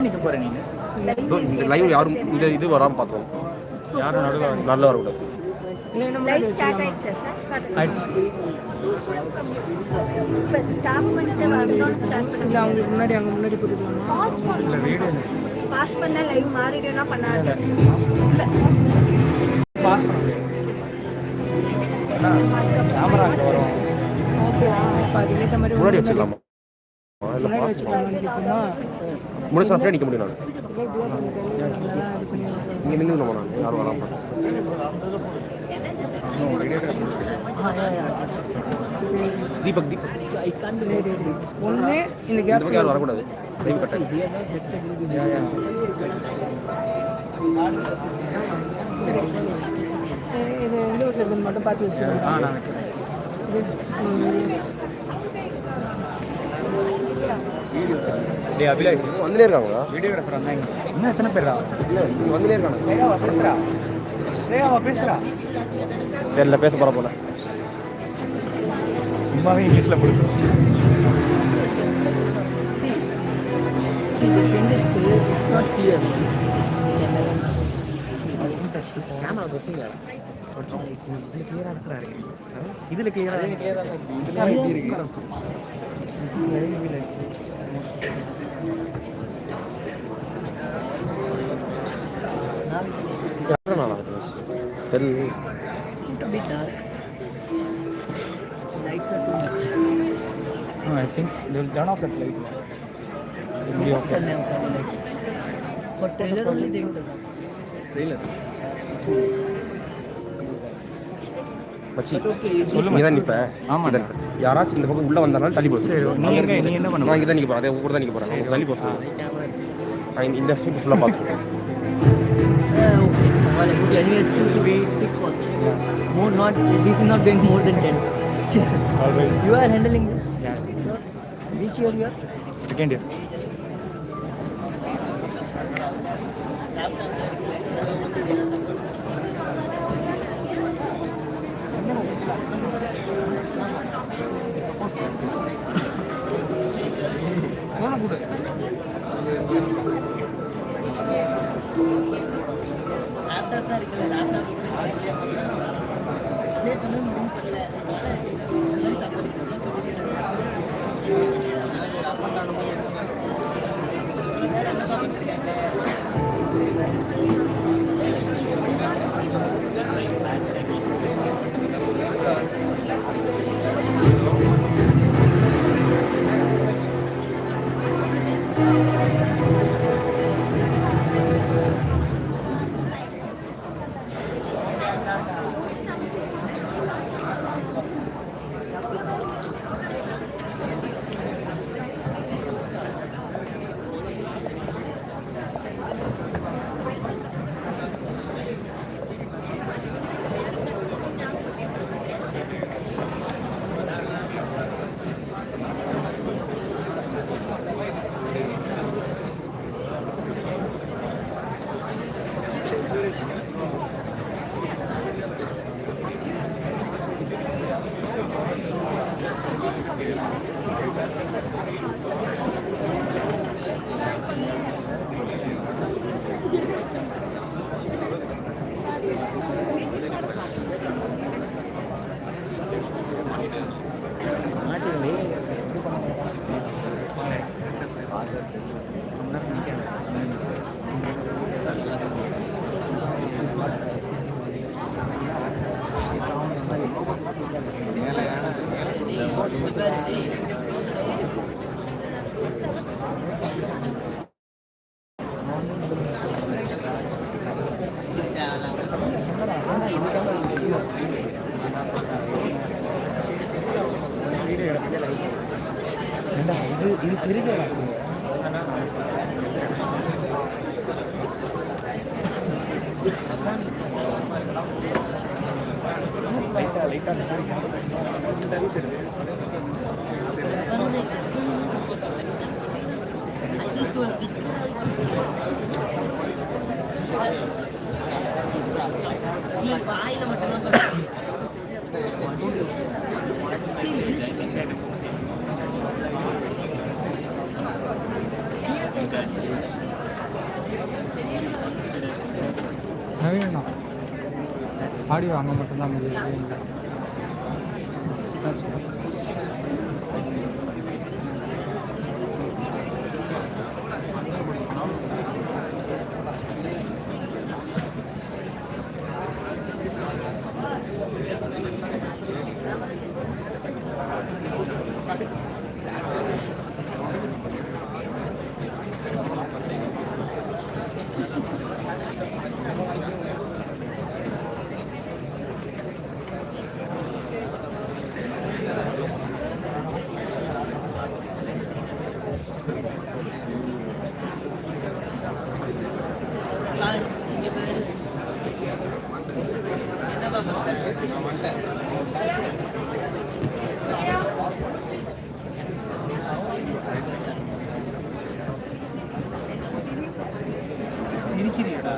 இந்த லைவ் யாரும் இந்த இது வராமல் பார்த்துக்கோங்க. யாரும் நடுவில் நல்லா வரக்கூடாது. அவங்களுக்கு முன்னாடி அங்கே முன்னாடி போட்டுக்கலாம். பாஸ் பண்ண லைவ் மாறிடுனா பண்ணாத. பாஸ் பண்ணு. கேமரா அங்க வரும். ஓகே. அப்ப அதுக்கு மாதிரி முன்னாடி வச்சிரலாமா? முன்னாடி வச்சிரலாமா? முன்னாடி அப்படியே நிக்க முடியும். நீங்க நில்லுங்க நான் யாரும் வராம. தீபக் ஒண்ணு இந்த கேப் யாரும் வரக்கூடாது. Live cut. இது எந்த வீட்டில் மட்டும் பார்த்து வச்சுருக்கேன். அபிலாஷ் வந்துலே இருக்காங்களா? வீடியோகிராஃபர் வந்தாங்க. இன்னும் எத்தனை பேரா? இல்லை வந்துலே இருக்காங்க. ஸ்ரேயாவா பேசுகிறா? தெரியல, பேச போகிற போல. சும்மாவே இங்கிலீஷில் கொடுக்கும். இதில் கிளியராக lights are too much. No, I think they'll turn off that light. It will be okay. For trailer only they will. Trailer. மச்சி நீ தான் நிப்ப. ஆமா யாராச்சும் இந்த பக்கம் உள்ள வந்தாலும் தள்ளி போடு. நீ என்ன பண்ண? நான் இங்க தான் நிக்க போறேன். அதே ஊர் தான் நிக்க போறேன். தள்ளி போடு. இந்த ஷீட் ஃபுல்லா பாத்துக்கோ. Okay. Well, anyways 2 to 6 watch. More not. This is not going more than 10. Alright. You are handling this? Yeah. Which year you are? Second year. இது தெரியுது வாயில மட்டும்தான் நவீனா ஆடியோ அங்கே மட்டும்தான் முடியுது. சிரிக்கிறியடா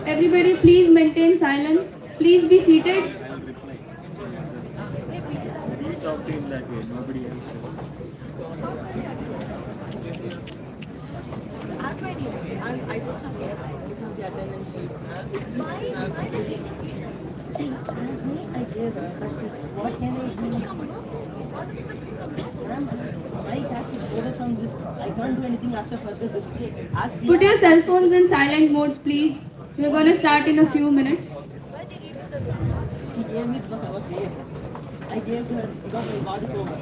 Everybody, please maintain silence. Please be seated. We talk to him that way, nobody else. I just have the attendance sheet. What can I do? I have to focus on this. I can't do anything after further this. Put your cell phones in silent mode, please. We're going to start in a few minutes. She gave me because I was there. I gave to her because my God is over.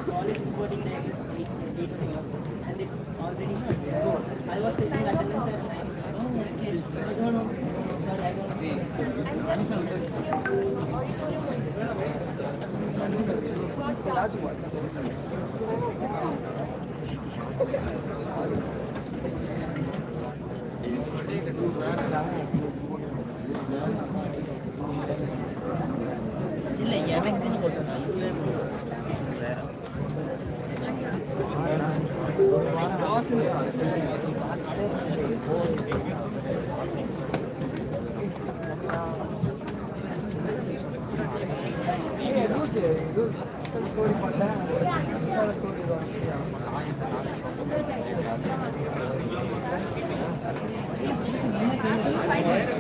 College reporting time is 8 o'clock and it's already over. I was taking attendance at 9. Oh, okay. I don't know. Sorry, I don't know. இல்லை எனக்குன்னு சொல்றேன் இல்லை வேற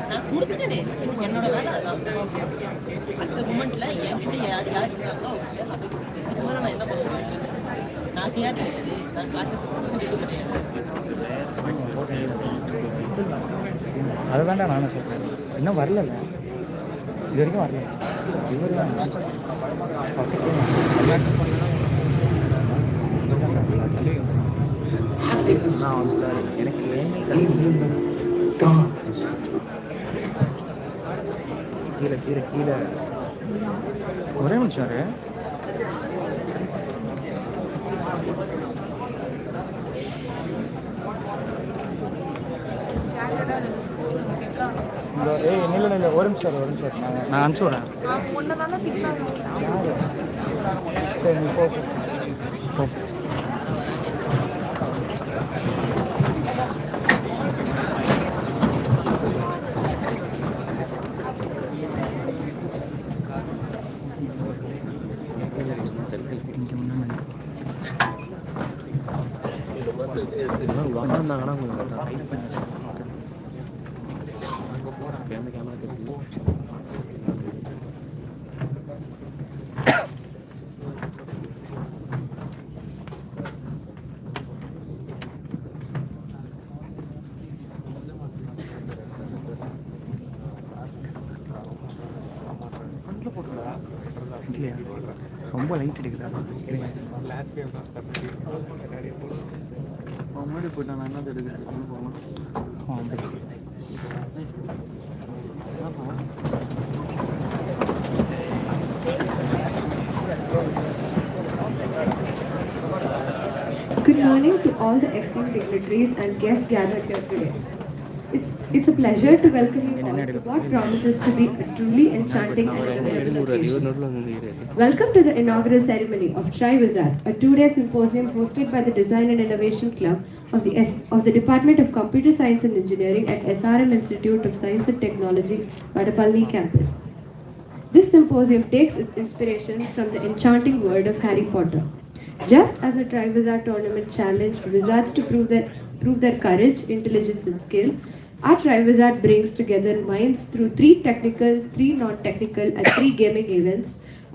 நான் கொடுத்துட்டேனே என்னோட வேலை அதான் அந்த மூமெண்ட்ல என்கிட்ட யார் இருக்காங்களோ இதுக்கு மேலே நான் என்ன பண்ணுவேன் நான் சிஆர் கிடையாது நான் கிளாஸஸ் கிடையாது அதை தாண்டா நானும் சொல்கிறேன். இன்னும் வரல, இது வரைக்கும் வரல. இவர் தான் கீழே கீழே கீழே ஒரே நிமிஷம் இரு. இந்த நில்ல ஒரு நிமிஷம் நான் அனுப்பிச்சு விடேன். சரி நீ போ. வந்தாங்கன்னா கொஞ்சம் டைப் பண்ணி கேமரா தெரியுது. இல்லையா ரொம்ப லைட் எடுக்குதா இருங்க முன்னாடி போயிட்டா நான் என்ன எடுக்கிறேன் போகணும். அப்படி Good morning to all the esteemed dignitaries and guests gathered here today. It's a pleasure to welcome you all to what promises to be a truly enchanting and memorable occasion. Welcome to the inaugural ceremony of TriWizard, a two-day symposium hosted by the Design and Innovation Club of the Department of Computer Science and Engineering at SRM Institute of Science and Technology, Vadapalani Campus. This symposium takes its inspiration from the enchanting world of Harry Potter. Just as the TriWizard tournament challenged wizards to prove their courage, intelligence, and skill, our TriWizard brings together minds through 3 technical, 3 non-technical, and 3 gaming events,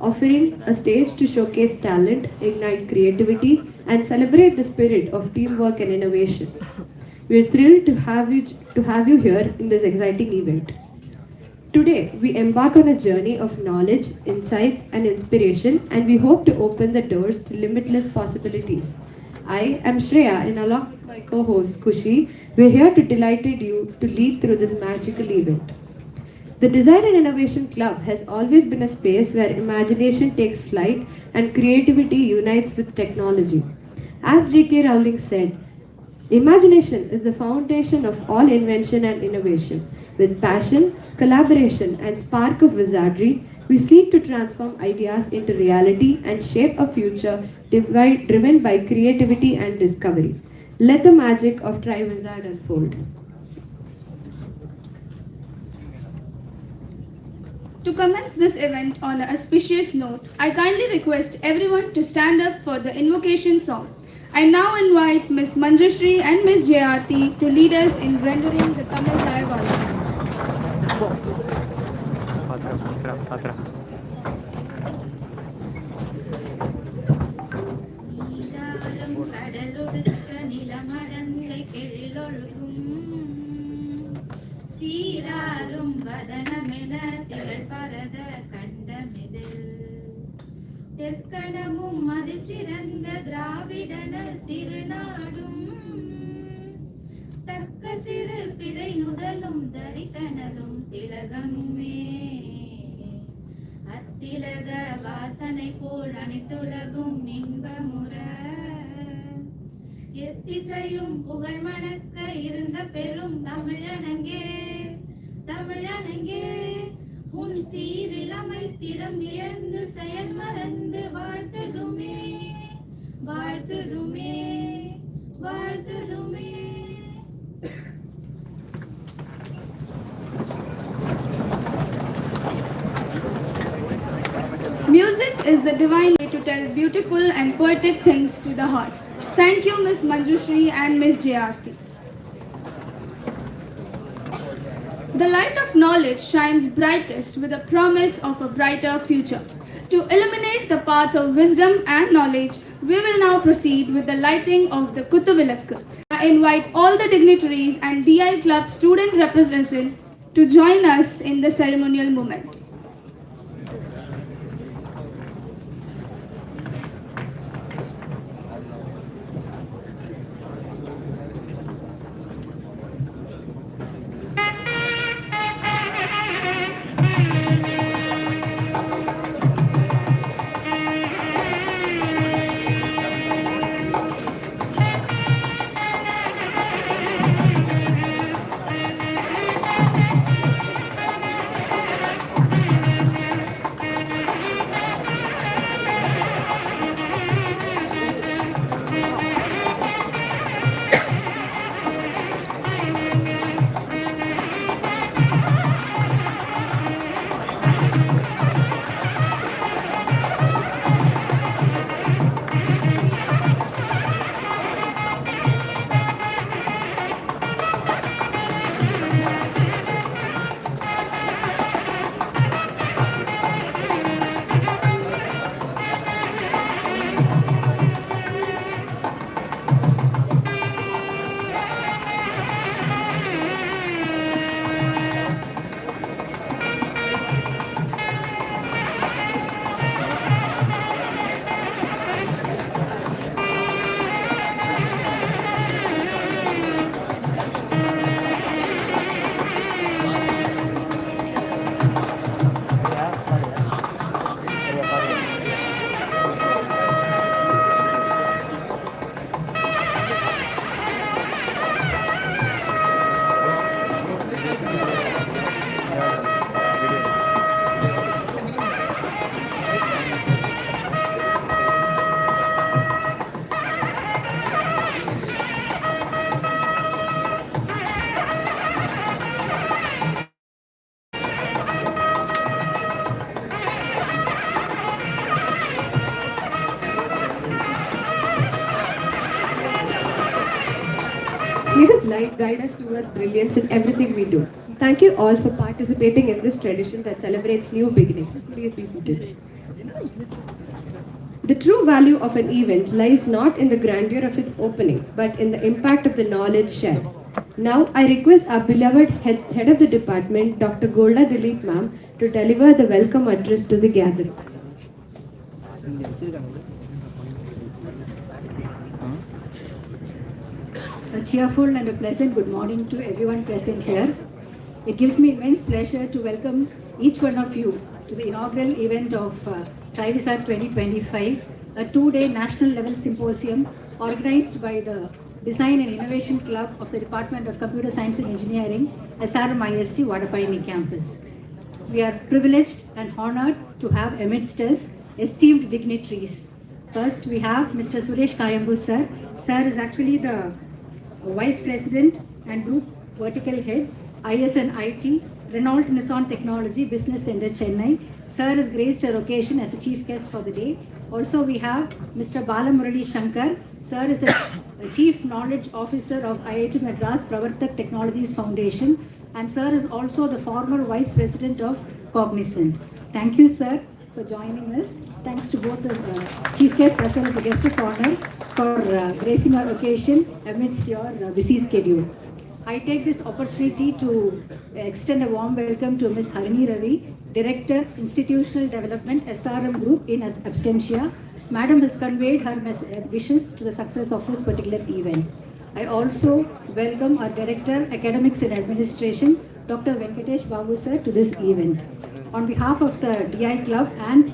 offering a stage to showcase talent, ignite creativity, and celebrate the spirit of teamwork and innovation. We are thrilled to have you here in this exciting event. Today, we embark on a journey of knowledge, insights, and inspiration, and we hope to open the doors to limitless possibilities. I am Shreya, and along with my co-host Kushi, we are here to delight you to lead through this magical event. The Design and Innovation Club has always been a space where imagination takes flight and creativity unites with technology. As J.K. Rowling said, imagination is the foundation of all invention and innovation. With passion, collaboration, and spark of wizardry, we seek to transform ideas into reality and shape a future driven by creativity and discovery. Let the magic of TriWizard unfold. To commence this event on an auspicious note, I kindly request everyone to stand up for the invocation song. I now invite Ms. Manjushri and Ms. Jayarthi to lead us in rendering the Tamil Jayavali. Patra நீராறும் கடலொடுக்க நிலமடந்தை கெழிலொழுகும் சீராரும் வதனமென திகழ் பரத கண்டமிதில் தெற்கணமும் அதிசிறந்த திராவிடனர் திருநாடும் தக்க சிறு பிறை நுதலும் தரித்தனலும் திலகமுமே அத்திலக வாசனை போல் அனைத்துலகும் இன்பமுற எத்திசையும் புகழ் மணக்க இருந்த பெரும் தமிழனங்கே தமிழனங்கே உன் சீரிழமை திறம் இழந்து செயல் மறந்து வாழ்த்துதுமே வாழ்த்துதுமே வாழ்த்துதுமே. Music is the divine way to tell beautiful and poetic things to the heart. Thank you, Ms. Manjushri and Ms. Jayarthi. The light of knowledge shines brightest with the promise of a brighter future. To illuminate the path of wisdom and knowledge, we will now proceed with the lighting of the Kuthuvilakku. I invite all the dignitaries and DI Club student representatives to join us in the ceremonial moment. guide us towards brilliance in everything we do. Thank you all for participating in this tradition that celebrates new beginnings. Please be seated. The true value of an event lies not in the grandeur of its opening, but in the impact of the knowledge shared. Now, I request our beloved head of the department, Dr. Golda Dilip ma'am, to deliver the welcome address to the gathering. A cheerful and a pleasant good morning to everyone present here. It gives me immense pleasure to welcome each one of you to the inaugural event of Trivisa 2025, a two-day national level symposium organized by the Design and Innovation Club of the Department of Computer Science and Engineering, SRM IST Vadapalani Campus. We are privileged and honored to have amidst us esteemed dignitaries. First, we have Mr. Suresh Kayambu sir. Sir is actually the Vice President and Group Vertical Head, IS and IT, Renault Nissan Technology Business Center, Chennai. Sir has graced our occasion as a chief guest for the day. Also, we have Mr. Balamurali Shankar. Sir is a Chief Knowledge Officer of IIT Madras Pravartak Technologies Foundation, and sir is also the former Vice President of Cognizant. Thank you, sir, for joining us. Thanks to both the chief guests as well as the guest of honor for gracing our occasion amidst your busy schedule. I take this opportunity to extend a warm welcome to Ms. Harini Ravi, Director, Institutional Development, SRM Group in absentia. Madam has conveyed her wishes to the success of this particular event. I also welcome our Director, Academics and Administration, Dr. Venkatesh Babu sir, to this event. On behalf of the DI Club and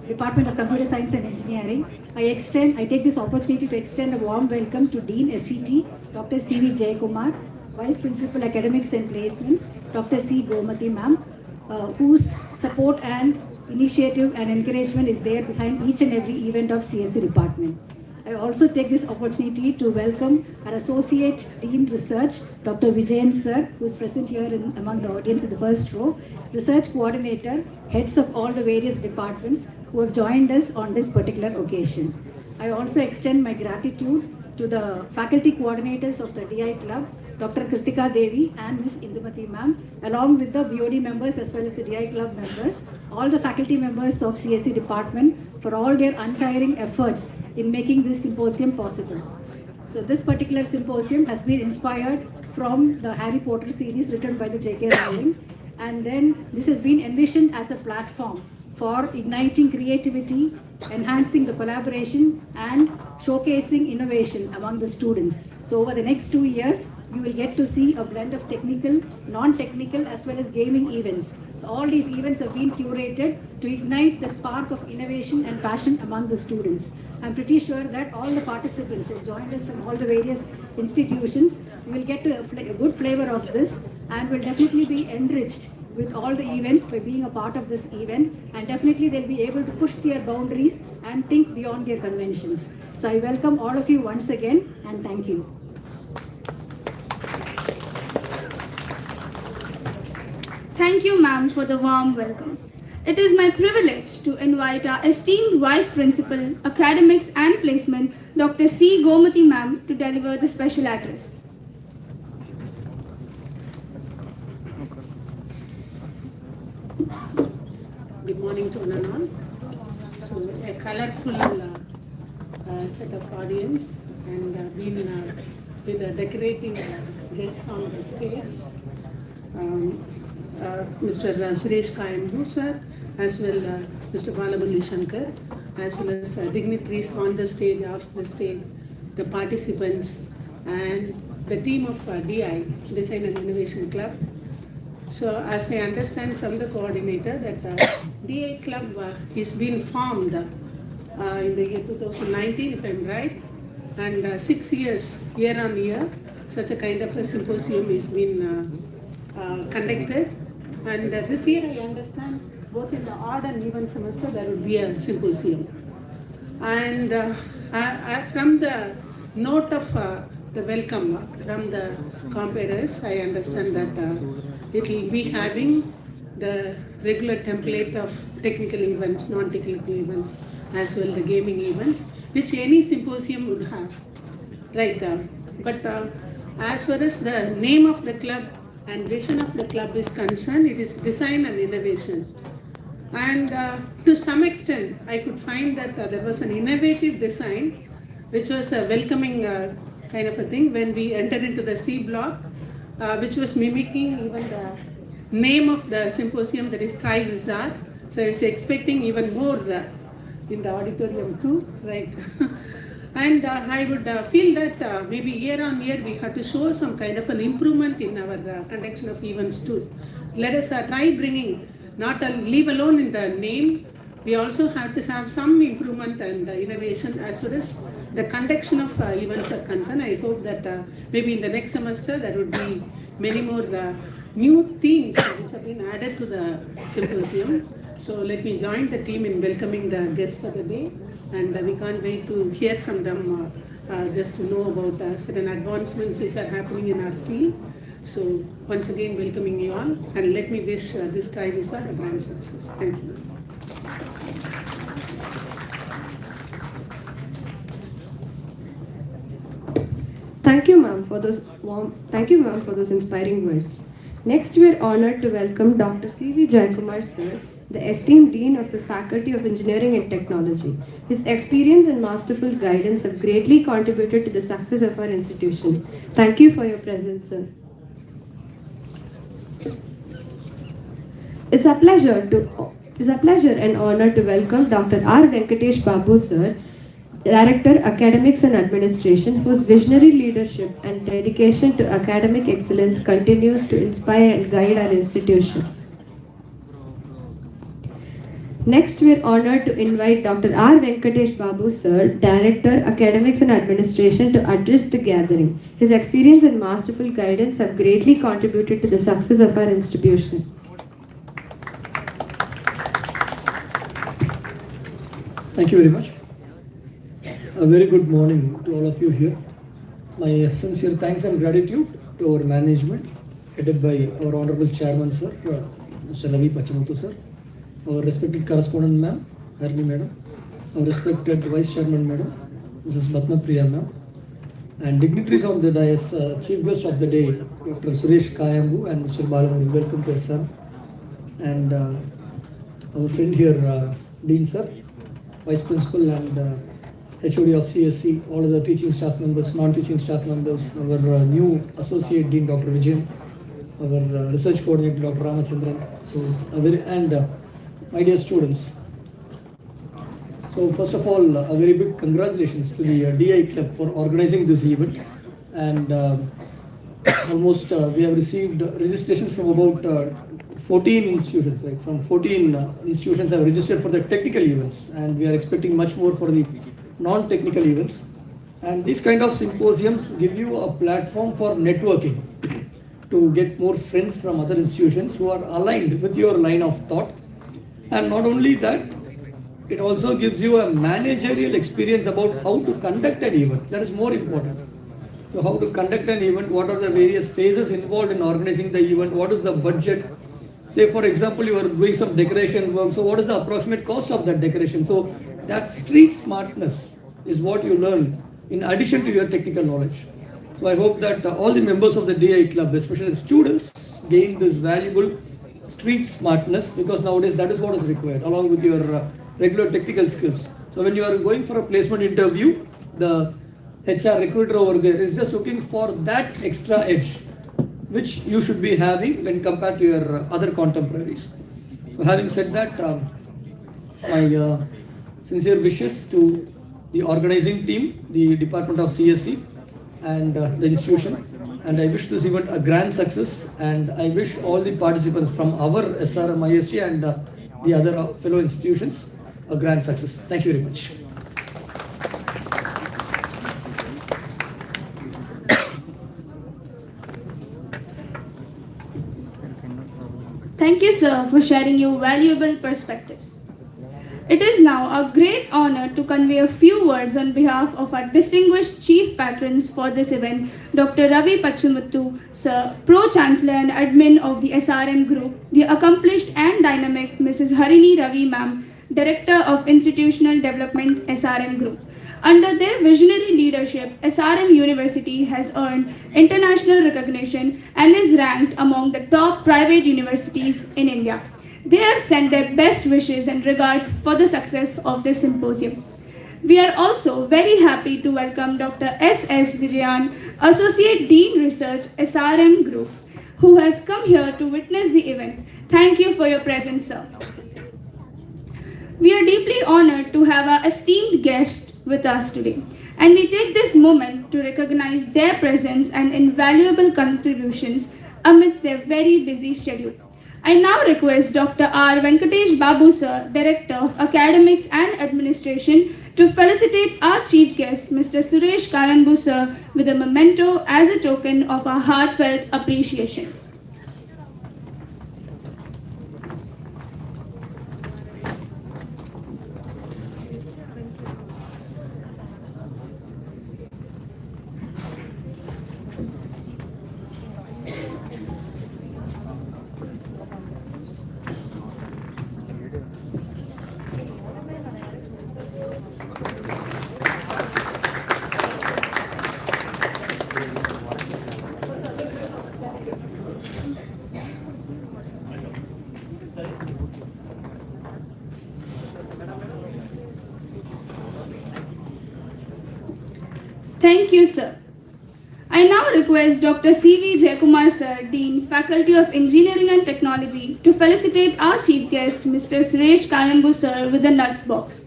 Department of Computer Science and Engineering, I take this opportunity to extend a warm welcome to Dean FET, Dr. C.V. Jayakumar, Vice Principal Academics and Placements, Dr. C. Gomati ma'am, whose support and initiative and encouragement is there behind each and every event of CSE department. I also take this opportunity to welcome our Associate Dean Research, Dr. Vijayan sir, who is present here among the audience in the first row, Research Coordinator, heads of all the various departments who have joined us on this particular occasion. I also extend my gratitude to the faculty coordinators of the DI Club, Dr. Kritika Devi and Ms. Indumati ma'am, along with the BOD members as well as the DI Club members, all the faculty members of CSE department for all their untiring efforts in making this symposium possible. So this particular symposium has been inspired from the Harry Potter series written by the J.K. Rowling, and then this has been envisioned as a platform for igniting creativity, enhancing the collaboration and showcasing innovation among the students. So over the next 2 years, you will get to see a blend of technical, non-technical as well as gaming events. So all these events have been curated to ignite the spark of innovation and passion among the students. I'm pretty sure that all the participants who have joined us from all the various institutions will get a good flavor of this and will definitely be enriched with all the events by being a part of this event, and definitely they'll be able to push their boundaries and think beyond their conventions. So I welcome all of you once again and thank you. Thank you, ma'am, for the warm welcome. It is my privilege to invite our esteemed Vice Principal, Academics and Placement, Dr. C. Gomati ma'am, to deliver the special address. Good morning to one and all. So a colorful set of audience and been with a decorating guest on the stage. Mr. Suresh Kayambu sir, as well Mr. Balamurali Shankar, as well as dignitaries on the stage, off the stage, the participants and the team of DI, Design and Innovation Club. So as I understand from the coordinator that DI Club is being formed in the year 2019, if I'm right, and 6 years, year on year, such a kind of a symposium is being conducted. And this year I understand both in the odd and even semester there will be a symposium. And from the note of the welcome from the comparers, I understand that it will be having the regular template of technical events, non-technical events, as well the gaming events, which any symposium would have. Right. But As far as the name of the club and vision of the club is concerned, it is design and innovation. And to some extent, I could find that there was an innovative design, which was a welcoming kind of a thing when we entered into the C block, which was mimicking even the name of the symposium, that is Sky Wizard. So I was expecting even more in the auditorium too, right? And I would feel that maybe year on year we have to show some kind of an improvement in our conduction of events too. Let us try bringing, not leave alone in the name, we also have to have some improvement and innovation as far as the conduction of events are concerned. I hope that maybe in the next semester there would be many more new themes which have been added to the symposium. So let me join the team in welcoming the guests for the day, and we can't wait to hear from them just to know about certain advancements which are happening in our field. So once again welcoming you all, and let me wish this Sky Wizard a grand success. Thank you. Thank you, ma'am, for those inspiring words. Next, we are honored to welcome Dr. C.V. Jayakumar, sir, the esteemed Dean of the Faculty of Engineering and Technology. His experience and masterful guidance have greatly contributed to the success of our institution. Thank you for your presence, sir. It's a pleasure and honor to welcome Dr. R. Venkatesh Babu, sir, Director, Academics and Administration, whose visionary leadership and dedication to academic excellence continues to inspire and guide our institution. Next, we are honored to invite Dr. R. Venkatesh Babu, sir, Director, Academics and Administration, to address the gathering. His experience and masterful guidance have greatly contributed to the success of our institution. Thank you very much. A very good morning to all of you here. My sincere thanks and gratitude to our management, headed by our Honorable Chairman, sir, Mr. Ravi Pachamuthu, sir, our respected correspondent, ma'am, Harni madam, our respected Vice Chairman, madam, Mrs. Batna Priya, ma'am, and dignitaries on the dais, Chief Guest of the day, Dr. Suresh Kayambu and Mr. Balamuri. Welcome to us, sir. And our friend here, Dean, sir, Vice Principal and HOD of CSC, all of the teaching staff members, non-teaching staff members, our new Associate Dean, Dr. Vijay, our Research Coordinator, Dr. Ramachandran, and my dear students. So first of all, a very big congratulations to the DI Club for organizing this event. And almost we have received registrations from about 14 institutions, right? From 14 institutions have registered for the technical events, and we are expecting much more for the non-technical events. And these kind of symposiums give you a platform for networking to get more friends from other institutions who are aligned with your line of thought. And not only that, it also gives you a managerial experience about how to conduct an event. That is more important. So how to conduct an event, what are the various phases involved in organizing the event, what is the budget. Say for example, you are doing some decoration work, so what is the approximate cost of that decoration? So that street smartness is what you learn in addition to your technical knowledge. So I hope that all the members of the DI Club, especially the students, gain this valuable street smartness, because nowadays that is what is required along with your regular technical skills. So when you are going for a placement interview, the HR recruiter over there is just looking for that extra edge which you should be having when compared to your other contemporaries. So having said that, my sincere wishes to the organizing team, the Department of CSC and the institution, and I wish this event a grand success, and I wish all the participants from our SRM IST and the other fellow institutions a grand success. Thank you very much. Thank you, sir, for sharing your valuable perspectives. It is now a great honor to convey a few words on behalf of our distinguished chief patrons for this event, Dr. Ravi Pachamuthu, sir, Pro-Chancellor and Admin of the SRM Group, the accomplished and dynamic Mrs. Harini Ravi, ma'am, Director of Institutional Development, SRM Group, Under their visionary leadership, SRM University has earned international recognition and is ranked among the top private universities in India. They have sent their best wishes and regards for the success of this symposium. We are also very happy to welcome Dr. S.S. Vijayan, Associate Dean Research, SRM Group, who has come here to witness the event. Thank you for your presence, sir. We are deeply honored to have our esteemed guest with us today, and we take this moment to recognize their presence and invaluable contributions amidst their very busy schedule. I now request Dr. R. Venkatesh Babu sir, Director of Academics and Administration, to felicitate our chief guest, Mr. Suresh Kayambu sir, with a memento as a token of our heartfelt appreciation. Thank you, sir. I now request Dr. C.V. Jayakumar sir, Dean, Faculty of Engineering and Technology, to felicitate our chief guest, Mr. Suresh Kayambu sir, with the nuts box.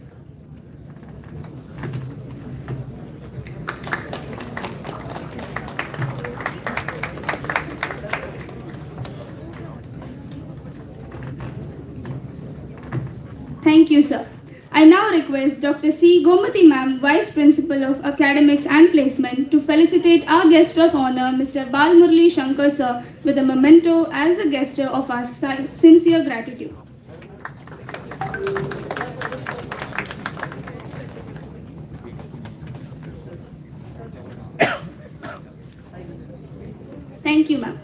Thank you, sir. I now request Dr. C. Gomati ma'am, Vice Principal of Academics and Placement, to felicitate our guest of honor, Mr. Balmurli Shankar sir, with a memento as a gesture of our sincere gratitude. Thank you, ma'am.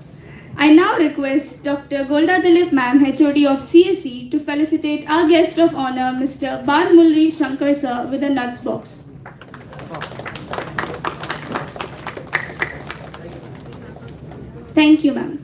I now request Dr. Golda Dilip ma'am, HOD of CSE, to felicitate our guest of honor, Mr. Balmurli Shankar sir, with a nuts box. Thank you, ma'am.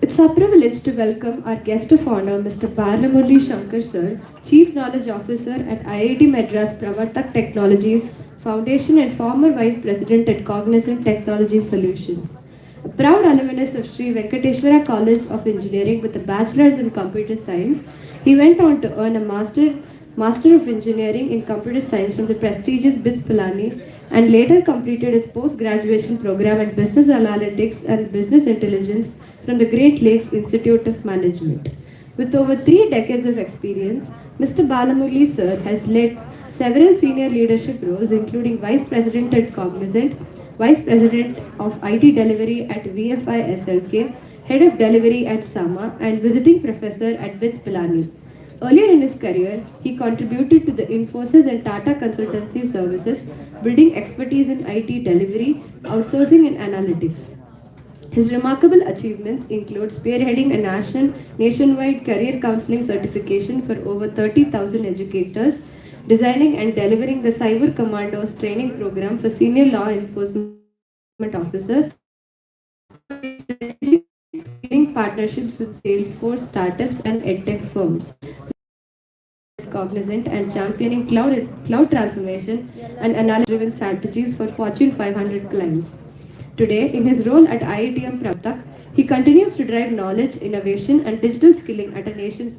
It's our privilege to welcome our guest of honor, Mr. Balmurli Shankar sir, Chief Knowledge Officer at IIT Madras Pravartak Technologies Foundation and former Vice President at Cognizant Technology Solutions. A proud alumnus of Sri Venkateshwara College of Engineering with a bachelor's in computer science, he went on to earn a Master of Engineering in Computer Science from the prestigious BITS Pilani, and later completed his post-graduation program at Business Analytics and Business Intelligence from the Great Lakes Institute of Management. With over 3 decades of experience, Mr. Balmurli sir has led several senior leadership roles, including Vice President at Cognizant, Vice President of IT Delivery at VFI SLK, Head of Delivery at SAMA, and Visiting Professor at BITS Pilani. Earlier in his career, he contributed to the Infosys and Tata Consultancy Services, building expertise in IT delivery, outsourcing, and analytics. His remarkable achievements include spearheading a nationwide career counseling certification for over 30,000 educators, designing and delivering the Cyber Commandos training program for senior law enforcement officers, building partnerships with Salesforce startups and edtech firms, Cognizant, and championing cloud transformation and analysis-driven strategies for Fortune 500 clients. Today, in his role at IITM Pravartak, he continues to drive knowledge, innovation, and digital skilling at a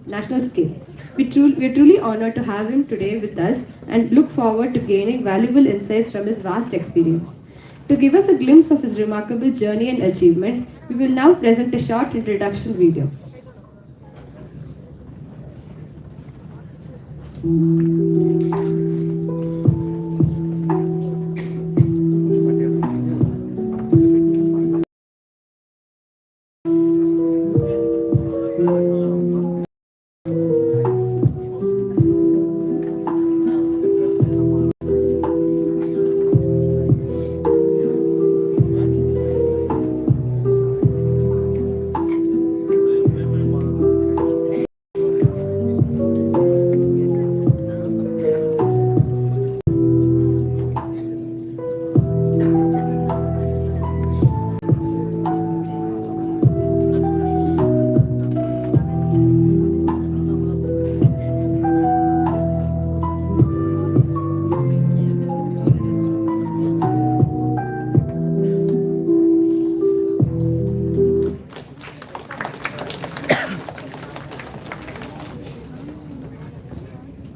national scale. We are truly honored to have him today with us and look forward to gaining valuable insights from his vast experience. To give us a glimpse of his remarkable journey and achievement, we will now present a short introduction video.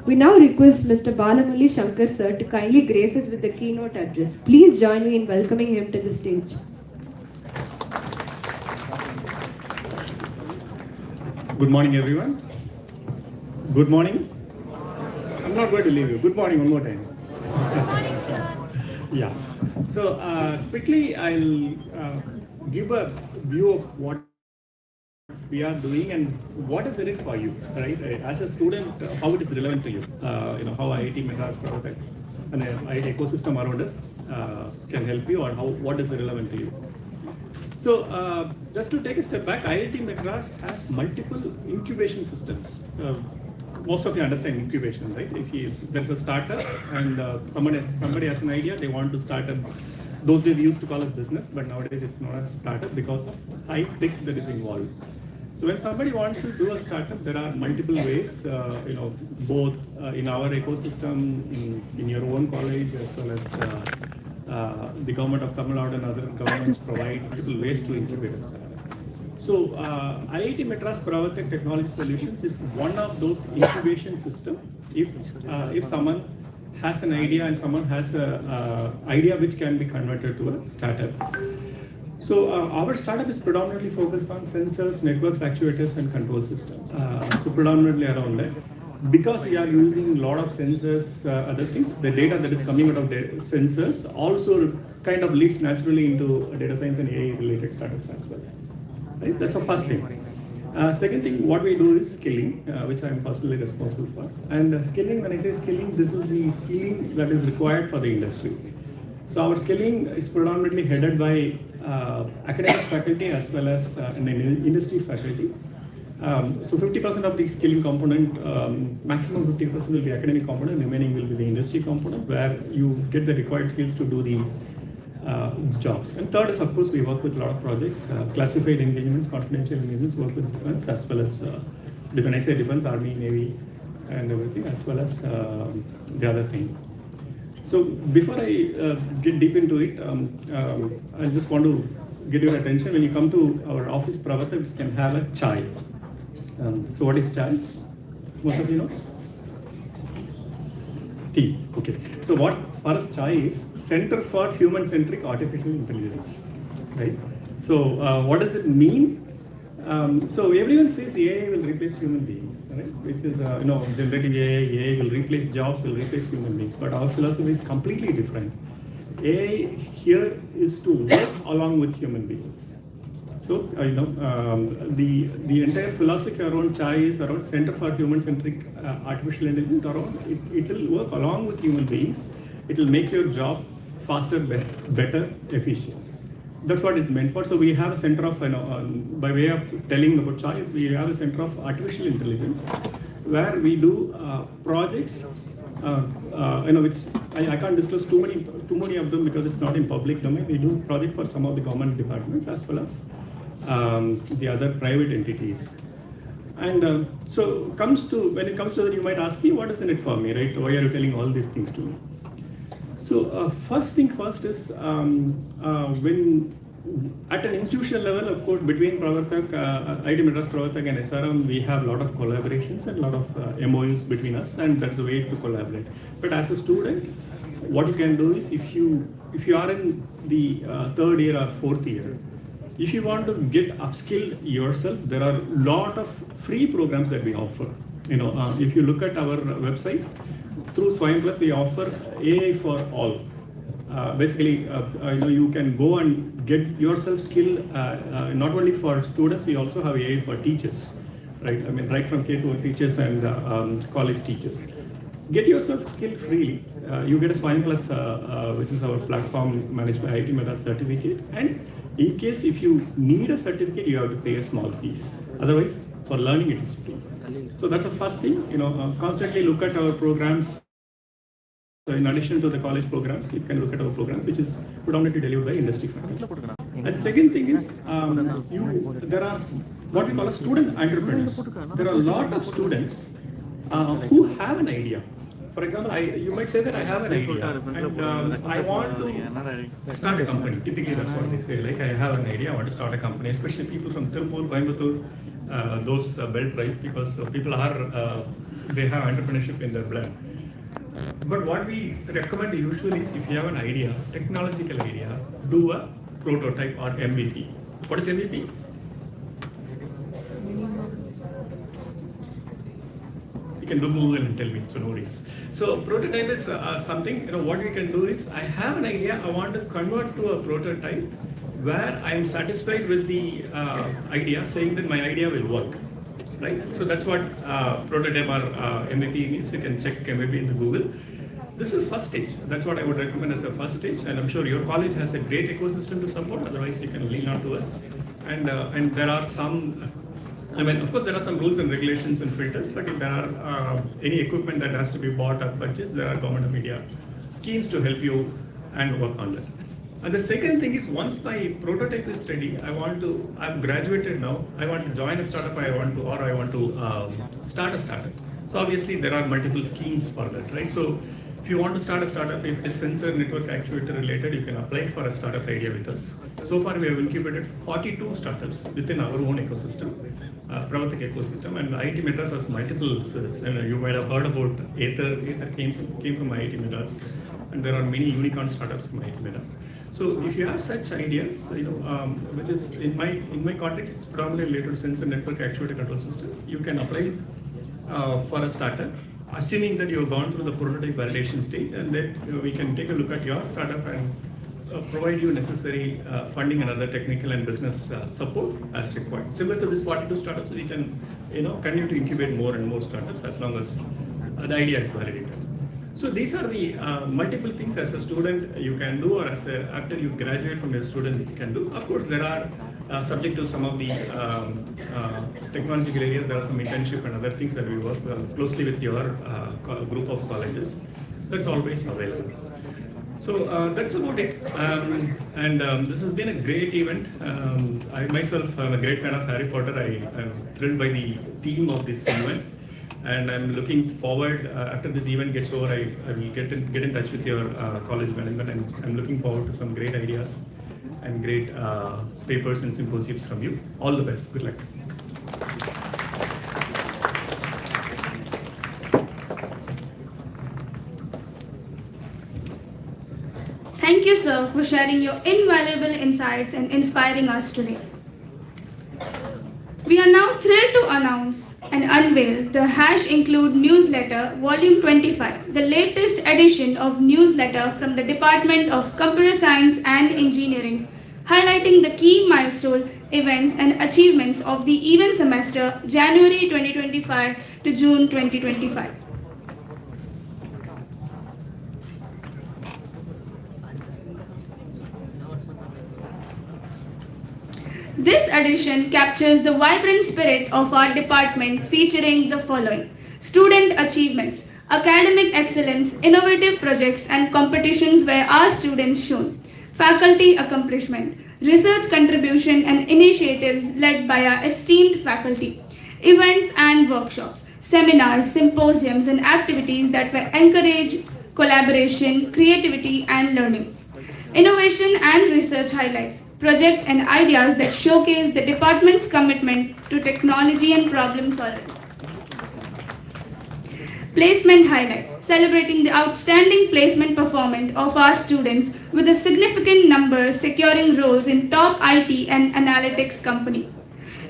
We now request Mr. Balamulli Shankar sir to kindly grace us with the keynote address. Please join me in welcoming him to the stage. Good morning, everyone. Good morning. I'm not going to leave you. Good morning one more time. Good morning, sir. Yeah. So quickly, I'll give a view of what we are doing and what is in it for you, right? As a student, how it is relevant to you. How IIT Madras product and the IIT ecosystem around us can help you, or what is relevant to you. So just to take a step back, IIT Madras has multiple incubation systems. Most of you understand incubation, right? If there's a startup and somebody has an idea, they want to start a, those days we used to call it business, but nowadays it's known as startup because of high tech that is involved. So when somebody wants to do a startup, there are multiple ways, both in our ecosystem, in your own college, as well as the government of Tamil Nadu and other governments provide multiple ways to incubate a startup. So IIT Madras Pravartak Technology Solutions is one of those incubation systems. If someone has an idea and someone has an idea which can be converted to a startup. So our startup is predominantly focused on sensors, networks, actuators, and control systems. So predominantly around that. Because we are using a lot of sensors, other things, the data that is coming out of the sensors also kind of leads naturally into data science and AI related startups as well. Right? That's the first thing. Second thing, what we do is skilling, which I am personally responsible for. And skilling, when I say skilling, this is the skilling that is required for the industry. So our skilling is predominantly headed by academic faculty as well as an industry faculty. So 50% of the skilling component, maximum 50% will be academic component, remaining will be the industry component, where you get the required skills to do the jobs. And third is, of course, we work with a lot of projects, classified engagements, confidential engagements, work with defense as well as, when I say defense, army, navy, and everything, as well as the other thing. So before I get deep into it, I just want to get your attention. When you come to our office, Pravartak, we can have a chai. So what is chai? Most of you know? Tea. Okay. So what for us chai is Center for Human-Centric Artificial Intelligence, right? So what does it mean? So everyone says AI will replace human beings, right? Which is generative AI will replace jobs, will replace human beings. But our philosophy is completely different. AI here is to work along with human beings. So the entire philosophy around CHAI is around Center for Human-Centric Artificial Intelligence. Around it will work along with human beings. It will make your job faster, better, efficient. That's what it's meant for. So we have a center of, by way of telling about CHAI, we have a center of artificial intelligence where we do projects, which I can't disclose too many of them because it's not in public domain. We do project for some of the government departments as well as the other private entities. And so when it comes to that, you might ask me, what is in it for me, right? Why are you telling all these things to me? So first thing first is when at an institutional level, of course, between Pravartak, IIT Madras Pravartak and SRM, we have a lot of collaborations and a lot of MOUs between us, and that's a way to collaborate. But as a student, what you can do is if you are in the third year or fourth year, if you want to get upskilled yourself, there are a lot of free programs that we offer. If you look at our website, through Swayam Plus, we offer AI for all. Basically, you can go and get yourself skilled. Not only for students, we also have AI for teachers, right? I mean, right from K-12 teachers and college teachers. Get yourself skilled freely. You get a Swayam Plus, which is our platform managed by IIT Madras certificate. And in case if you need a certificate, you have to pay a small fees. Otherwise, for learning, it is free. So that's the first thing. Constantly look at our programs. So in addition to the college programs, you can look at our program, which is predominantly delivered by industry faculty. And second thing is, there are what we call as student entrepreneurs. There are a lot of students who have an idea. For example, you might say that I have an idea and I want to start a company. Typically, that's what they say. Like, I have an idea, I want to start a company. Especially people from Tirupur, Coimbatore, those belt, right? Because people are they have entrepreneurship in their blood. But what we recommend usually is if you have an idea, technological idea, do a prototype or MVP. What is MVP? You can do Google and tell me, so no worries. So prototype is something, what we can do is, I have an idea, I want to convert to a prototype where I am satisfied with the idea, saying that my idea will work. Right? So that's what prototype or MVP means. You can check MVP in the Google. This is first stage. That's what I would recommend as a first stage. And I'm sure your college has a great ecosystem to support. Otherwise, you can lean on to us. And there are some, of course, there are some rules and regulations and filters. But if there are any equipment that has to be bought or purchased, there are government of India schemes to help you and work on that. And the second thing is, once my prototype is ready, I've graduated now, I want to join a startup, I want to start a startup. So obviously there are multiple schemes for that, right? So if you want to start a startup, if it is sensor network actuator related, you can apply for a startup idea with us. So far we have incubated 42 startups within our own ecosystem, Pravatik ecosystem, and IIT Madras has multiple, you might have heard about Aether came from IIT Madras, and there are many unicorn startups from IIT Madras. So if you have such ideas, which is in my context, it's predominantly related to sensor network actuator control system, you can apply for a startup, assuming that you have gone through the prototype validation stage, and then we can take a look at your startup and provide you necessary funding and other technical and business support as required. Similar to this 42 startups, we can continue to incubate more and more startups as long as the idea is validated. So these are the multiple things as a student you can do, or after you graduate from your student you can do. Of course, there are subject to some of the technological areas. There are some internship and other things that we work closely with your group of colleges. That's always available. So that's about it. This has been a great event. I myself am a great fan of Harry Potter. I am thrilled by the theme of this event. And I'm looking forward, after this event gets over, I will get in touch with your college management, and I'm looking forward to some great ideas and great papers and symposiums from you. All the best. Good luck. Thank you, sir, for sharing your invaluable insights and inspiring us today. We are now thrilled to announce and unveil the #Include newsletter, Volume 25, the latest edition of newsletter from the Department of Computer Science and Engineering, highlighting the key milestone events and achievements of the event semester January 2025 to June 2025. This edition captures the vibrant spirit of our department, featuring the following: student achievements, academic excellence, innovative projects and competitions where our students shone, faculty accomplishment, research contribution and initiatives led by our esteemed faculty, events and workshops, seminars, symposiums and activities that will encourage collaboration, creativity and learning, innovation and research highlights, project and ideas that showcase the department's commitment to technology and problem solving. Placement highlights, celebrating the outstanding placement performance of our students with a significant number securing roles in top IT and analytics company.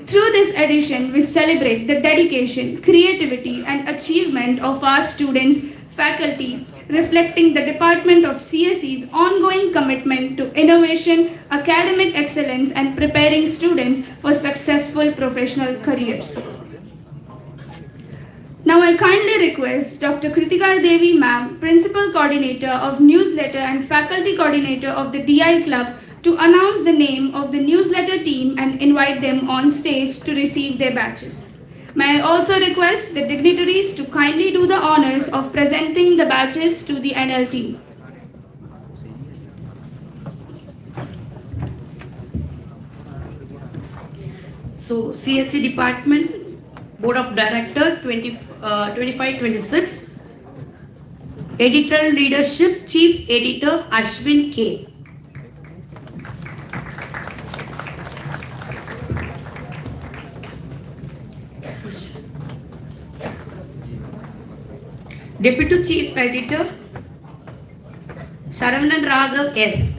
Through this edition, we celebrate the dedication, creativity and achievement of our students, faculty, reflecting the Department of CSE's ongoing commitment to innovation, academic excellence, and preparing students for successful professional careers. Now I kindly request Dr. Kritika Devi Ma'am, Principal Coordinator of Newsletter and Faculty Coordinator of the DI Club, to announce the name of the newsletter team and invite them on stage to receive their badges. May I also request the dignitaries to kindly do the honors of presenting the badges to the NL team. So CSE Department, Board of Director 25-26, Editorial Leadership, Chief Editor Ashwin K. Deputy Chief Editor, Saravanan Raghav S.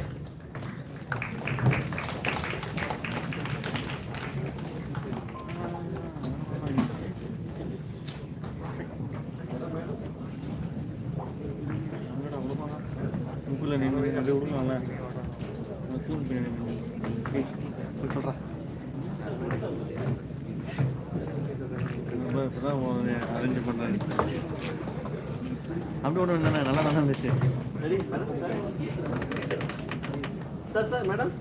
Arrange பண்ணுறேன் அப்படி ஒன்று நல்லா நல்லா இருந்துச்சு sir madam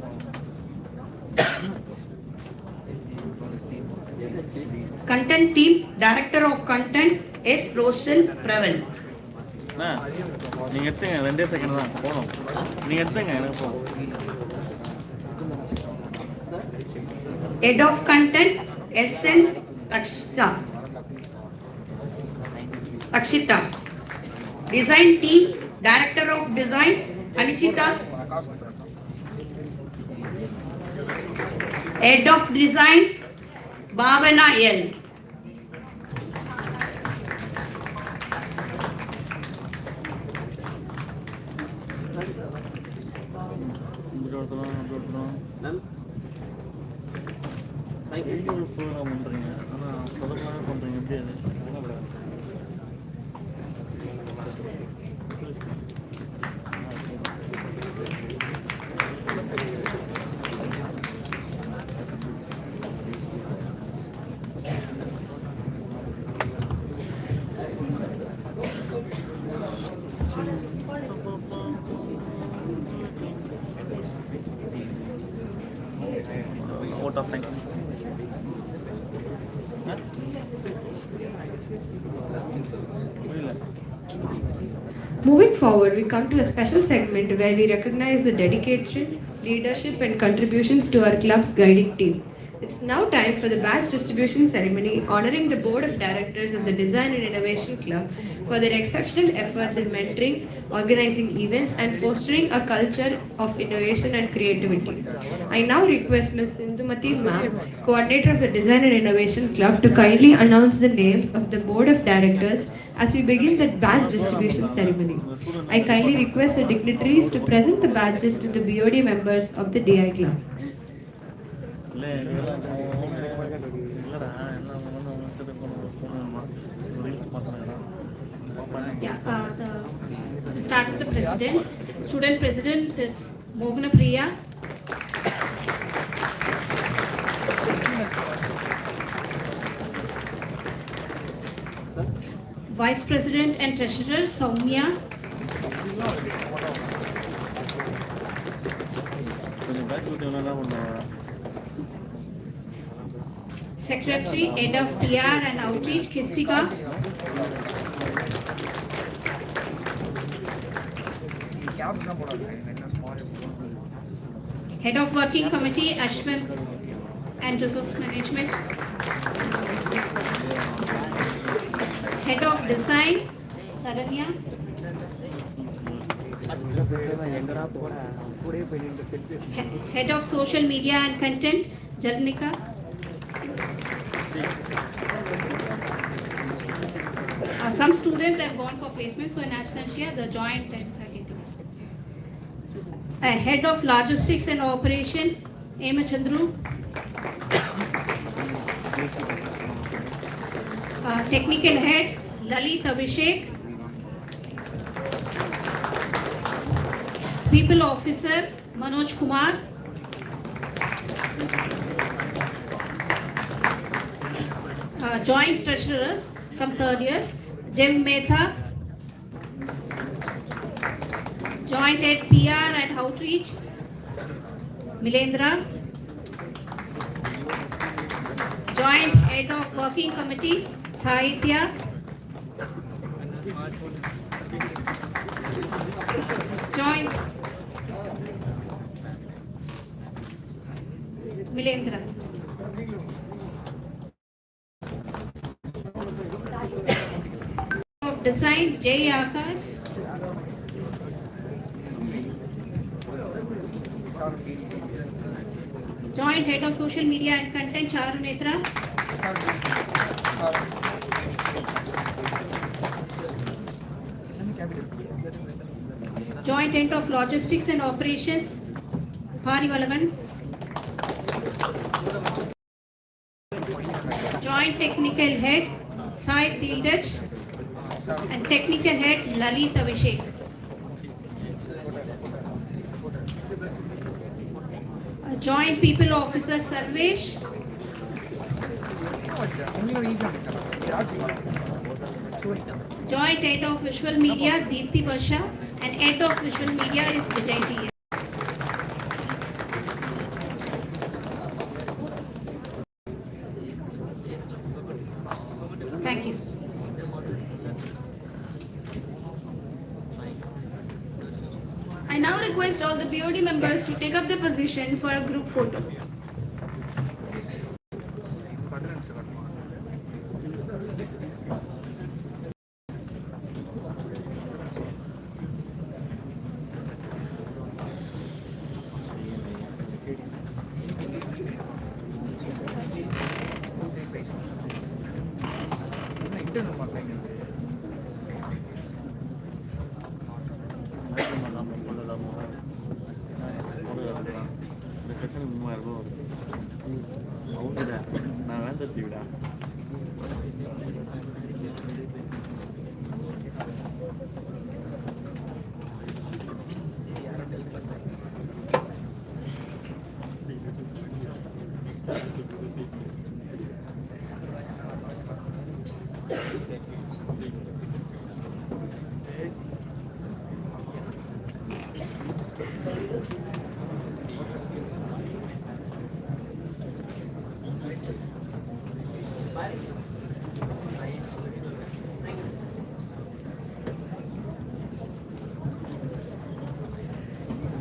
Content Team, Director of Content, S. Roshan Pravan. நீங்கள் எடுத்துங்க 2 second தான் போகணும் நீங்கள் எடுத்துங்க எனக்கு போகும் Head of Content, S.N. Akshita. Design Team, Director of Design, Anishita. Head of Design, Bhavana L. பண்ணுறீங்க ஆனால் சொதப்பாக பண்ணுறீங்க எப்படி அது vote of thanks. Moving forward, we come to a special segment where we recognize the dedication, leadership and contributions to our club's guiding team. It's now time for the badge distribution ceremony honoring the Board of Directors of the Design and Innovation Club for their exceptional efforts in mentoring, organizing events and fostering a culture of innovation and creativity. I now request Ms. Sindhumati Ma'am, Coordinator of the Design and Innovation Club, to kindly announce the names of the Board of Directors as we begin the badge distribution ceremony. I kindly request the dignitaries to present the badges to the BOD members of the DI Club. We'll start with the president. Student president is Mogana Priya. Vice President and Treasurer Soumya. Secretary, Head of PR and Outreach, Kirtika. Head of Working Committee, Ashwin and Resource Management. Head of Design, Saranya. Head of Social Media and Content, Jarnika. Some students have gone for placement, so in absentia, the joint ends are getting. Head of Logistics and Operation, Ema Chandru. Technical Head, Lalit Abhishek. People Officer, Manoj Kumar. Joint Treasurers from 3rd years, Jem Mehta. Joint Head PR and Outreach, Milendra. Joint Head of Working Committee, Sahitya. Joint Milendra. Of Design, Jay Akash. Joint Head of Social Media and Content, Charu Netra. Joint Head of Logistics and Operations, Parivalavan. Joint Technical Head, Sai Dheeraj. And Technical Head, Lalit Abhishek. Joint People Officer, Sarvesh. Joint Head of Visual Media, Deepthi Basha, and Head of Visual Media is Vijay T. Thank you. I now request all the BOD members to take up their position for a group photo.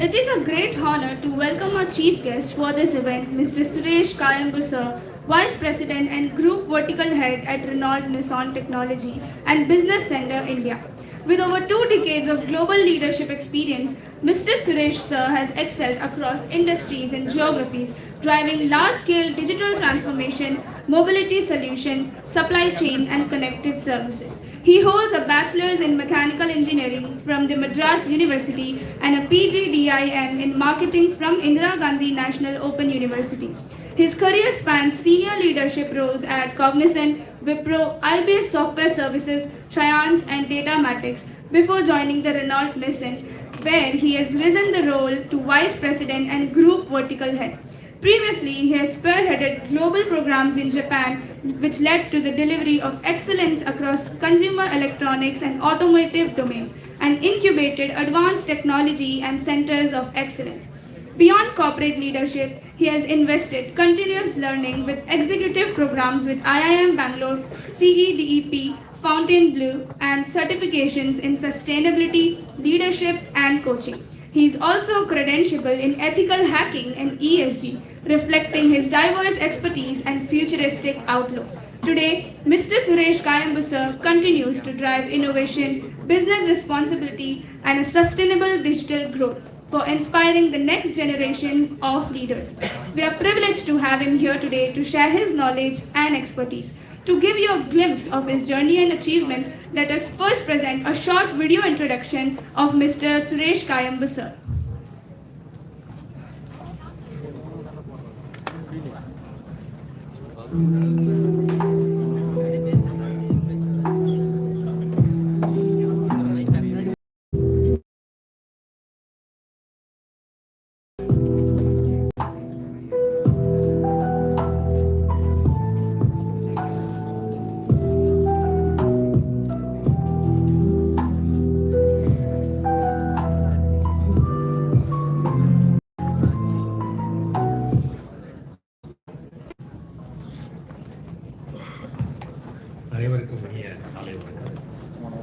It is a great honor to welcome our chief guest for this event, Mr. Suresh Kayambu sir, Vice President and Group Vertical Head at Renault Nissan Technology and Business Center, India. With over 2 decades of global leadership experience, Mr. Suresh sir has excelled across industries and geographies, driving large-scale digital transformation, mobility solution, supply chain, and connected services. He holds a bachelor's in mechanical engineering from the Madras University and a PGDIM in marketing from Indira Gandhi National Open University. His career spans senior leadership roles at Cognizant, Wipro, IBS Software Services, Triance, and Datamatics before joining the Renault Nissan, where he has risen the role to Vice President and Group Vertical Head. Previously, he has spearheaded global programs in Japan, which led to the delivery of excellence across consumer electronics and automotive domains, and incubated advanced technology and centers of excellence. Beyond corporate leadership, he has invested continuous learning with executive programs with IIM Bangalore, CEDEP, Fontainebleau, and certifications in sustainability, leadership, and coaching. He is also credentialed in ethical hacking and ESG, reflecting his diverse expertise and futuristic outlook. Today, Mr. Suresh Kayambu sir continues to drive innovation, business responsibility, and a sustainable digital growth for inspiring the next generation of leaders. We are privileged to have him here today to share his knowledge and expertise. To give you a glimpse of his journey and achievements, let us first present a short video introduction of Mr. Suresh Kayambu sir.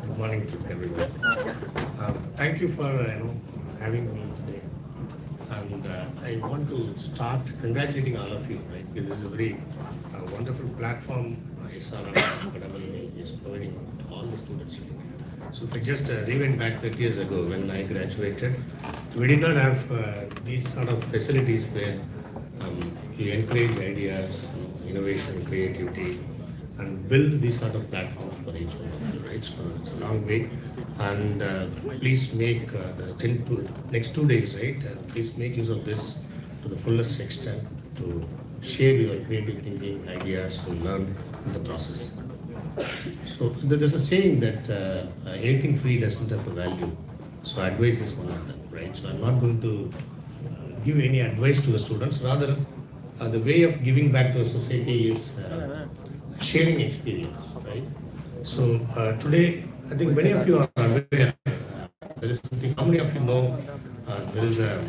Good morning to everyone. Thank you for having me today. And I want to start congratulating all of you. Right? This is a very wonderful platform SRM Vadapalani is providing to all the students. So if I just rewind back 30 years ago when I graduated, we did not have these sort of facilities where you encourage ideas, innovation, creativity, and build these sort of platforms for each one of you, right? right? So it's a long way. And please make the next 2 days, right? Please make use of this to the fullest extent to share your creative thinking, ideas, to learn in the process. So there's a saying that anything free doesn't have a value. So advice is one of them, right? So I'm not going to give any advice to the students. Rather, the way of giving back to the society is sharing experience, right? So today, I think many of you are aware. There is something. How many of you know there is a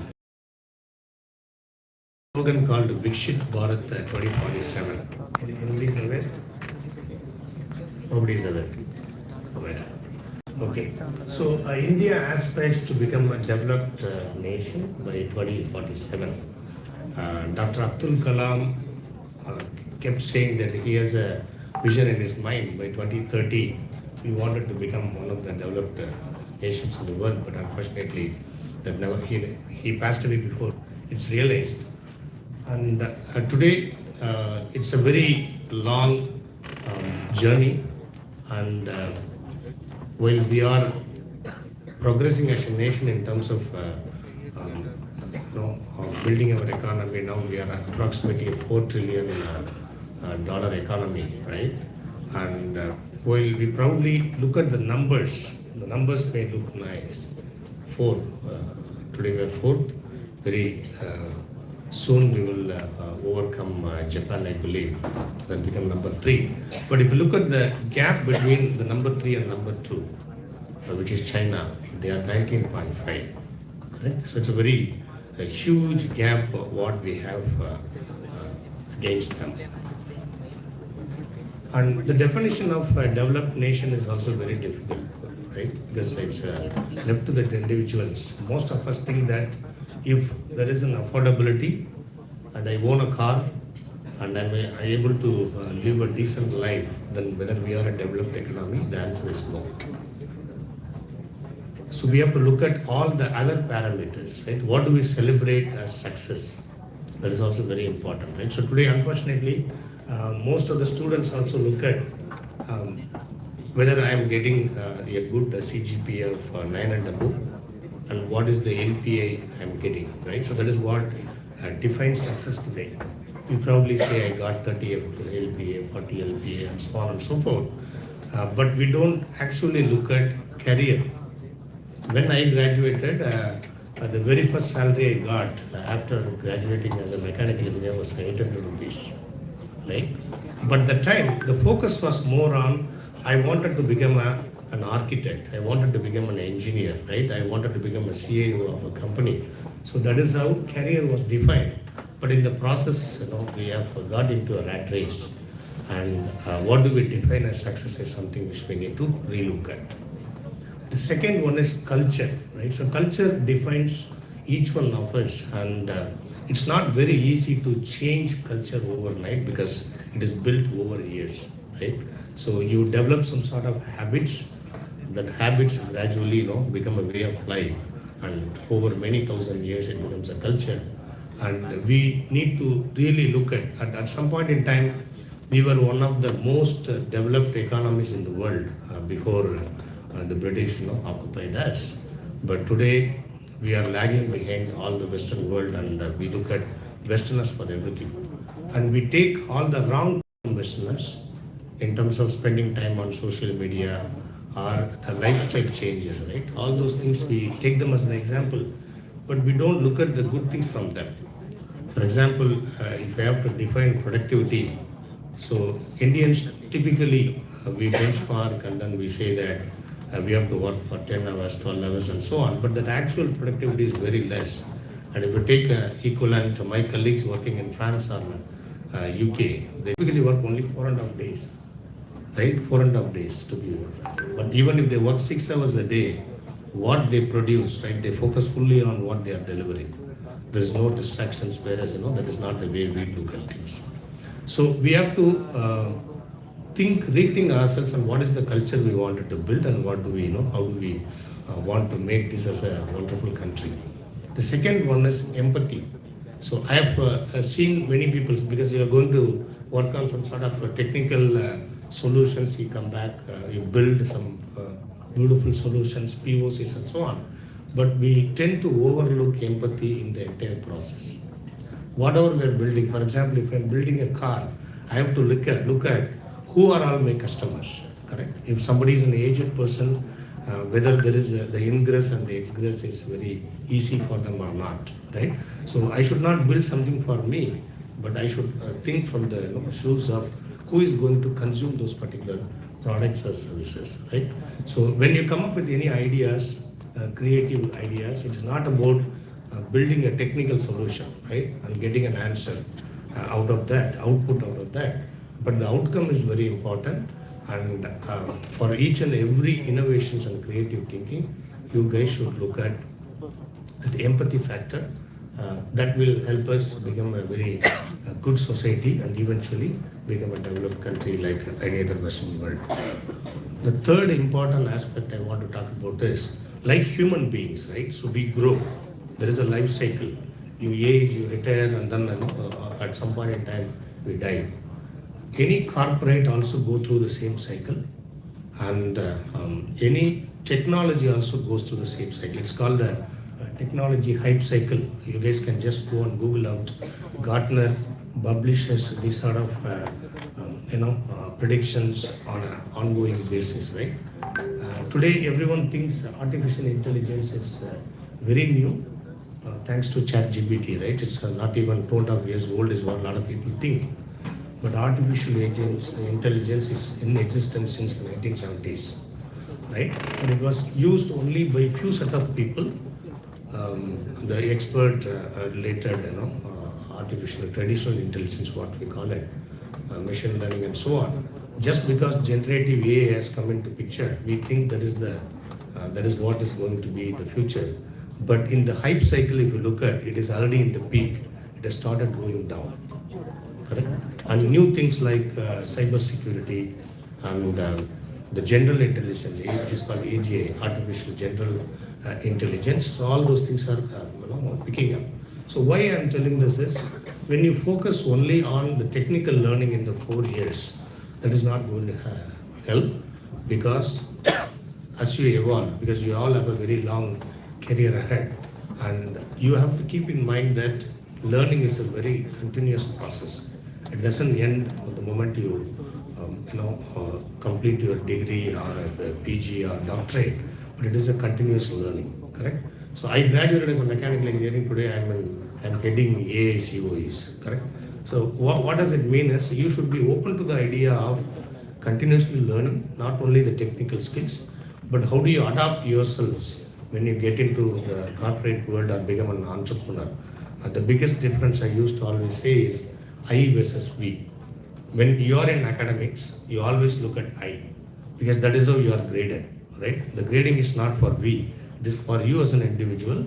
slogan called Vikshit Bharat 2047? Anybody is aware? Nobody is aware. Okay. So India aspires to become a developed nation by 2047. Dr. Abdul Kalam kept saying that he has a vision in his mind by 2030. He wanted to become one of the developed nations in the world, but unfortunately, that never he passed away before it's realized. And today, it's a very long journey, and while we are progressing as a nation in terms of building our economy, now we are approximately a $4 trillion economy, right? And while we proudly look at the numbers may look nice. Today we are fourth. Very soon we will overcome Japan, I believe, and become number 3. But if you look at the gap between the number 3 and number 2, which is China, they are 19.5. Correct? So it's a huge gap what we have against them. And the definition of a developed nation is also very difficult, right? Because it's left to the individuals. Most of us think that if there is an affordability and I own a car and I'm able to live a decent life, then whether we are a developed economy, the answer is no. So we have to look at all the other parameters, right? What do we celebrate as success? That is also very important, right? So today, unfortunately, most of the students also look at whether I am getting a good CGPA of 9 and above, and what is the LPA I am getting, right? So that is what defines success today. We probably say I got 30 LPA, 40 LPA, and so on and so forth. But we don't actually look at career. When I graduated, the very first salary I got after graduating as a mechanical engineer was 800 rupees, right? But the time, the focus was more on, I wanted to become an architect, I wanted to become an engineer, right? I wanted to become a CEO of a company. So that is how career was defined. But in the process, we have got into a rat race. And what do we define as success is something which we need to relook at. The second one is culture, right? So culture defines each one of us, and it's not very easy to change culture overnight because it is built over years, right? So you develop some sort of habits, that habits gradually, become a way of life, and over many thousand years it becomes a culture. And we need to really look at some point in time, we were one of the most developed economies in the world before the British occupied us. But today we are lagging behind all the Western world, and we look at Westerners for everything. And we take all the wrong Westerners in terms of spending time on social media or the lifestyle changes, right? All those things, we take them as an example, but we don't look at the good things from them. For example, if I have to define productivity, so Indians typically, we benchmark and then we say that we have to work for 10 hours, 12 hours and so on, but that actual productivity is very less. And if you take equivalent to my colleagues working in France or UK, they typically work only 4.5 days, right? 4.5 days to be worked. But even if they work 6 hours a day, what they produce, right? They focus fully on what they are delivering. There is no distractions, whereas, that is not the way we look at things. So we have to rethink ourselves on what is the culture we wanted to build and what do we, how do we want to make this as a wonderful country. The second one is empathy. So I have seen many people, because you are going to work on some sort of technical solutions, you come back, you build some beautiful solutions, POCs and so on. But we tend to overlook empathy in the entire process. Whatever we are building, for example, if I'm building a car, I have to look at who are all my customers, correct? If somebody is an aged person, whether there is the ingress and the egress is very easy for them or not, right? So I should not build something for me, but I should think from the shoes of who is going to consume those particular products or services, right? So when you come up with any ideas, creative ideas, it is not about building a technical solution, right, and getting an answer out of that, output out of that, but the outcome is very important. And for each and every innovations and creative thinking, you guys should look at the empathy factor. That will help us become a very good society and eventually become a developed country like any other Western world. The third important aspect I want to talk about is like human beings, right? So we grow. There is a life cycle. You age, you retire, and then at some point in time we die. Any corporate also go through the same cycle, and any technology also goes through the same cycle. It's called the technology hype cycle. You guys can just go and Google out. Gartner publishes these sort of predictions on an ongoing basis, right? Today everyone thinks artificial intelligence is very new, thanks to ChatGPT, right? It's not even 2.5 years old is what a lot of people think. But artificial intelligence is in existence since the 1970s, right? And it was used only by few set of people, the expert related, artificial, traditional intelligence, what we call it, machine learning and so on. Just because generative AI has come into picture, we think that is what is going to be the future. But in the hype cycle, if you look at it, is already in the peak. It has started going down. Correct? And new things like cyber security and the general intelligence, which is called AGI, artificial general intelligence. So all those things are picking up. So why I am telling this is, when you focus only on the technical learning in the 4 years, that is not going to help, because as you evolve, because you all have a very long career ahead, and you have to keep in mind that learning is a very continuous process. It doesn't end the moment you complete your degree or a PG or doctorate, but it is a continuous learning, correct? So I graduated as a mechanical engineering. Today I'm heading AICOEs, correct? So what does it mean is, you should be open to the idea of continuously learning, not only the technical skills, but how do you adapt yourselves when you get into the corporate world or become an entrepreneur. The biggest difference I used to always say is I versus we. When you are in academics, you always look at I, because that is how you are graded, right? The grading is not for we, it is for you as an individual.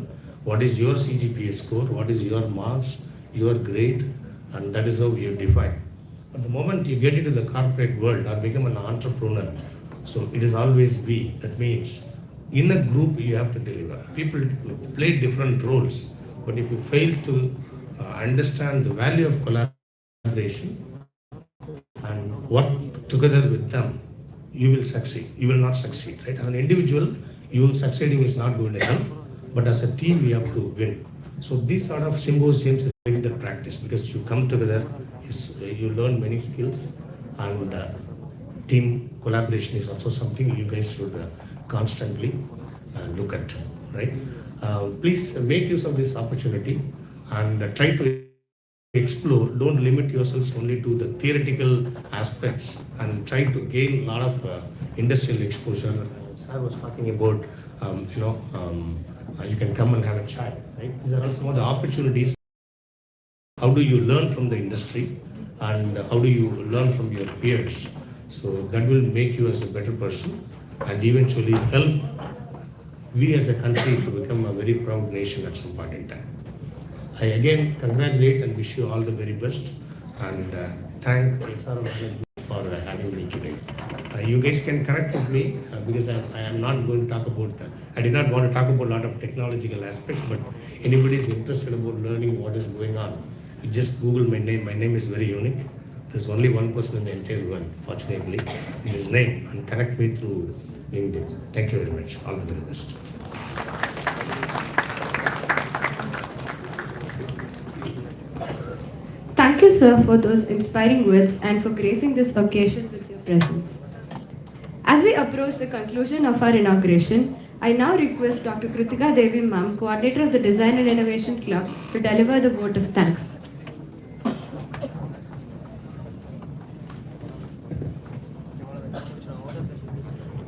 What is your CGPA score, what is your marks, your grade, and that is how you define. But the moment you get into the corporate world or become an entrepreneur, so it is always we. That means in a group you have to deliver. People play different roles, but if you fail to understand the value of collaboration and work together with them, you will succeed. You will not succeed, right? As an individual, you succeeding is not going to help, but as a team, we have to win. So these sort of symposiums is in the practice, because you come together, you learn many skills, and team collaboration is also something you guys should constantly look at, right? Please make use of this opportunity and try to explore. Don't limit yourselves only to the theoretical aspects, and try to gain a lot of industrial exposure. I was talking about, you can come and have a chat, right? These are some of the opportunities. How do you learn from the industry, and how do you learn from your peers? So that will make you as a better person, and eventually help we as a country to become a very proud nation at some point in time. I again congratulate and wish you all the very best, and thank SRM for having me today. You guys can correct with me, because I am not going to talk about, I did not want to talk about a lot of technological aspects, but anybody is interested about learning what is going on, you just Google my name. My name is very unique. There's only one person in the entire world, fortunately, in his name, and connect me through LinkedIn. Thank you very much. All the very best. Thank you, sir, for those inspiring words and for gracing this occasion with your presence. As we approach the conclusion of our inauguration, I now request Dr. Kritika Devi Ma'am, Coordinator of the Design and Innovation Club, to deliver the vote of thanks.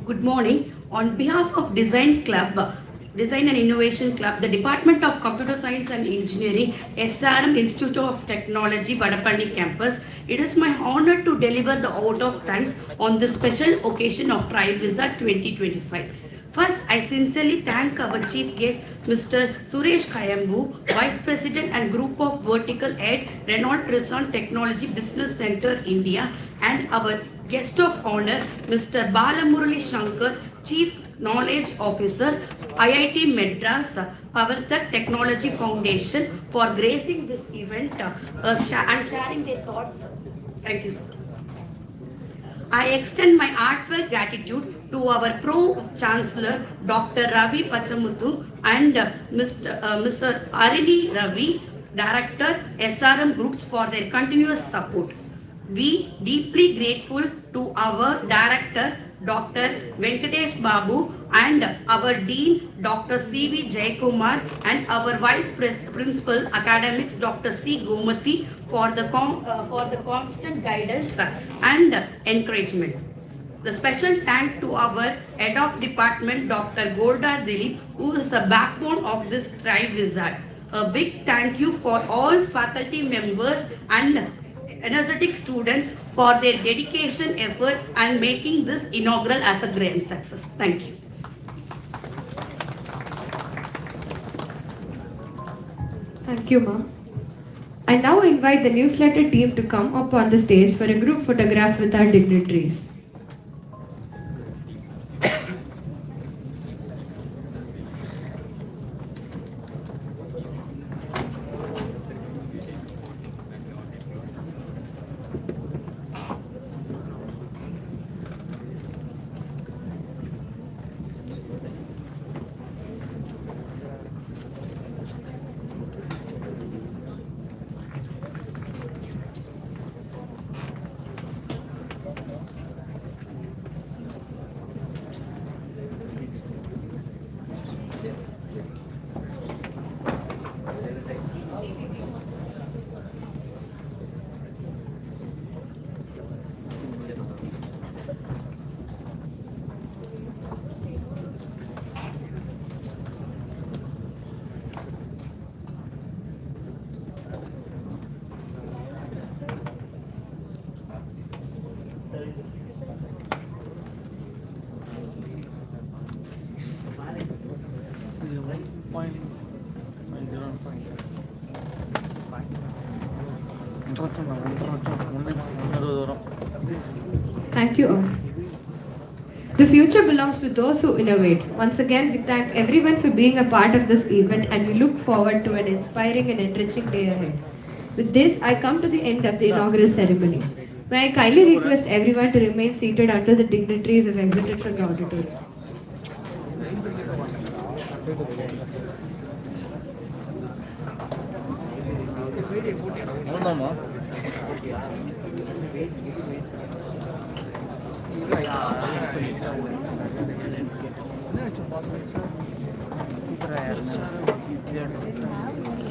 Good morning. On behalf of Design and Innovation Club, the Department of Computer Science and Engineering, SRM Institute of Technology, Vadapalani Campus, it is my honor to deliver the vote of thanks on this special occasion of Tribe Wizard 2025. First, I sincerely thank our chief guest, Mr. Suresh Kayambu, Vice President and Group of Vertical Head, Renault Nissan Technology Business Center, India, and our guest of honor, Mr. Balamurali Shankar, Chief Knowledge Officer, IIT Madras, Avartak Technology Foundation, for gracing this event and sharing their thoughts. Thank you, sir. I extend my heartfelt gratitude to our Pro-Chancellor, Dr. Ravi Pachamuthu, and Mr. Arini Ravi, Director, SRM Groups, for their continuous support. We deeply grateful to our Director, Dr. Venkatesh Babu, and our Dean, Dr. C.V. Jayakumar, and our Vice Principal Academics, Dr. C. Gomati, for the constant guidance and encouragement. The special thank to our Head of Department, Dr. Golda Dilip, who is the backbone of this Tribe Wizard. A big thank you for all faculty members and energetic students for their dedication, efforts, and making this inaugural as a grand success. Thank you. Thank you, ma'am. I now invite the newsletter team to come up on the stage for a group photograph with our dignitaries. Thank you all. The future belongs to those who innovate. Once again, we thank everyone for being a part of this event, and we look forward to an inspiring and enriching day ahead. With this, I come to the end of the inaugural ceremony. May I kindly request everyone to remain seated until the dignitaries have exited from the auditorium.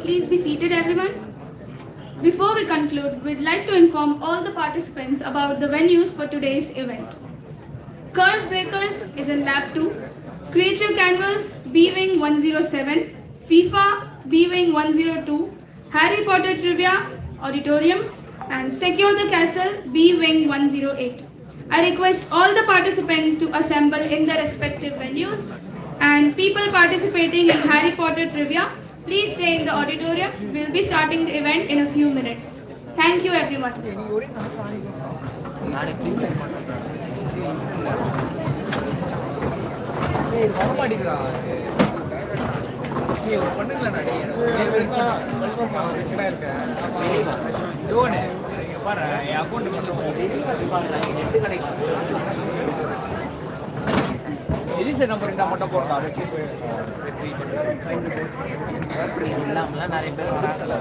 Please be seated, everyone. Before we conclude, we'd like to inform all the participants about the venues for today's event. Curse Breakers is in Lab 2, Creature Canvas B-Wing 107, FIFA B-Wing 102, Harry Potter Trivia Auditorium, and Secure the Castle B-Wing 108. I request all the participants to assemble in their respective venues, and people participating in Harry Potter Trivia, please stay in the auditorium. We'll be starting the event in a few minutes. Thank you, everyone. பண்ணுங்களா பாரு என் account மட்டும் elixir number இருந்தால் மட்டும் போடுறா அதை வச்சு இல்லாமல் நிறைய பேர் வராங்கல்ல